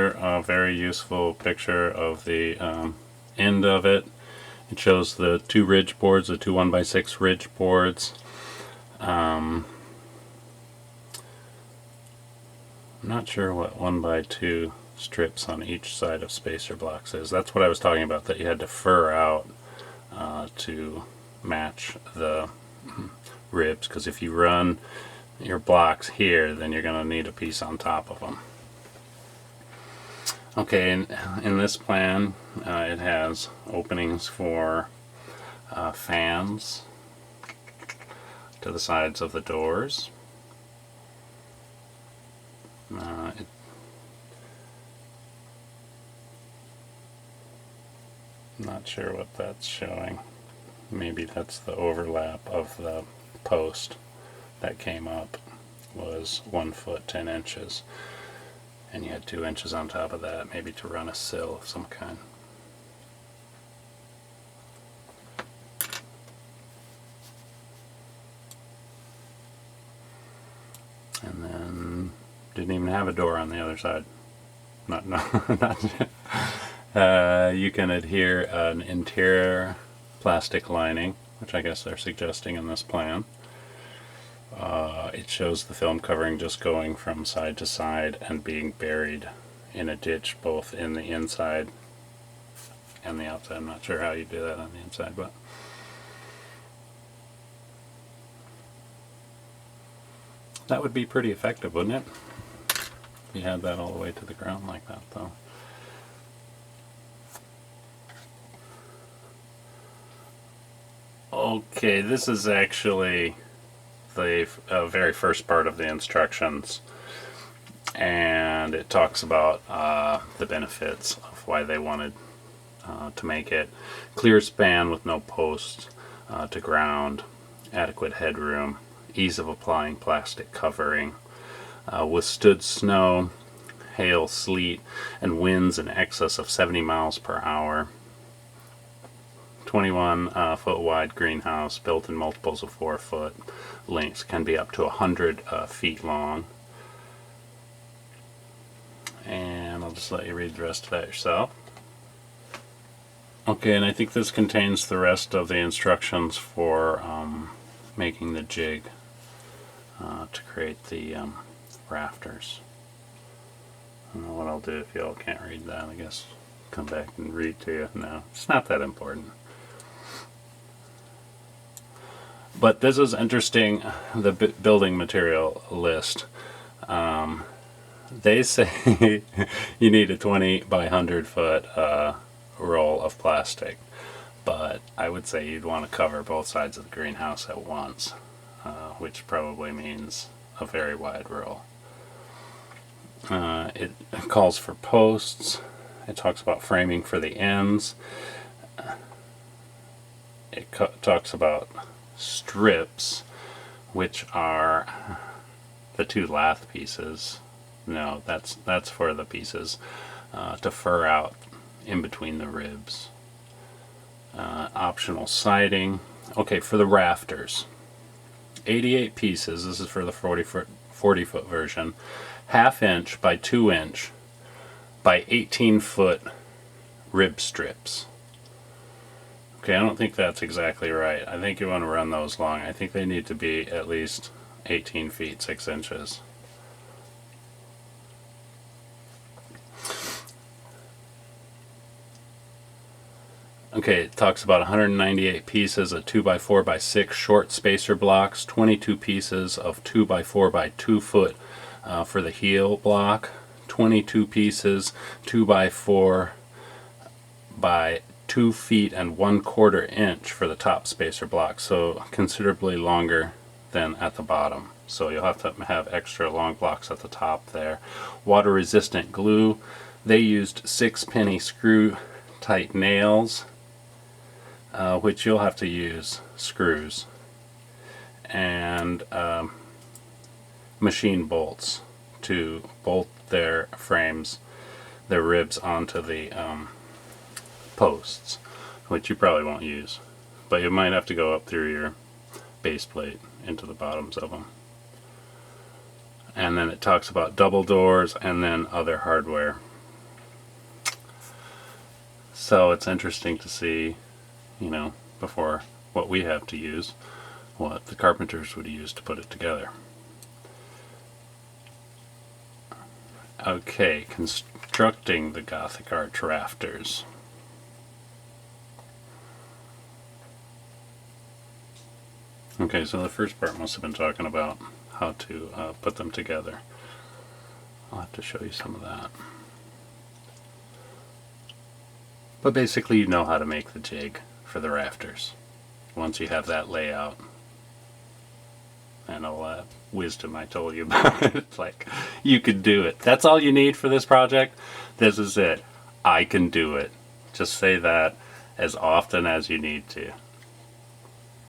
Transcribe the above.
another very useful picture of the end of it. It shows the two ridge boards, the two 1x6 ridge boards. I'm not sure what 1x2 strips on each side of spacer blocks is. That's what I was talking about, that you had to fur out to match the ribs, because if you run your blocks here, then you're going to need a piece on top of them. Okay, in this plan, it has openings for fans to the sides of the doors. Not sure what that's showing. Maybe that's the overlap of the post that came up was 1 foot 10 inches, and you had 2 inches on top of that, maybe to run a sill of some kind. And then didn't even have a door on the other side. Not you can adhere an interior plastic lining, which I guess they're suggesting in this plan. It shows the film covering just going from side to side and being buried in a ditch, both in the inside and the outside. I'm not sure how you do that on the inside, but that would be pretty effective, wouldn't it? If you had that all the way to the ground like that, though. Okay, this is actually the very first part of the instructions, and it talks about the benefits of why they wanted to make it clear span with no posts to ground, adequate headroom, ease of applying plastic covering, withstood snow, hail, sleet, and winds in excess of 70 miles per hour. 21 foot wide greenhouse built in multiples of 4 foot. Lengths can be up to 100 feet long. And I'll just let you read the rest of that yourself. Okay, and I think this contains the rest of the instructions for making the jig to create the rafters. I don't know what I'll do if y'all can't read that. I guess come back and read to you. No, it's not that important. But this is interesting, the building material list. They say you need a 20 by 100 foot roll of plastic, but I would say you'd want to cover both sides of the greenhouse at once, which probably means a very wide roll. It calls for posts. It talks about framing for the ends. It talks about strips, which are the two lath pieces. No, that's for the pieces to fur out in between the ribs. Optional siding. Okay, for the rafters, 88 pieces. This is for the 40 foot version. 1/2 inch by 2 inch by 18 foot rib strips. Okay, I don't think that's exactly right. I think you want to run those long. I think they need to be at least 18 feet 6 inches. Okay, it talks about 198 pieces of 2x4x6 short spacer blocks, 22 pieces of 2x4x2 foot for the heel block, 22 pieces 2x4 by 2 feet and 1/4 inch for the top spacer block, so considerably longer than at the bottom. So you'll have to have extra long blocks at the top there. Water resistant glue. They used 6-penny screw tight nails, which you'll have to use screws, and machine bolts to bolt their frames, their ribs onto the posts, which you probably won't use, but you might have to go up through your base plate into the bottoms of them. And then it talks about double doors and then other hardware. So it's interesting to see, you know, before what we have to use, what the carpenters would use to put it together. Okay, constructing the Gothic arch rafters. Okay, so the first part must have been talking about how to put them together. I'll have to show you some of that. But basically you know how to make the jig for the rafters once you have that layout and all that wisdom I told you about. It's like, you can do it. That's all you need for this project. This is it. I can do it. Just say that as often as you need to.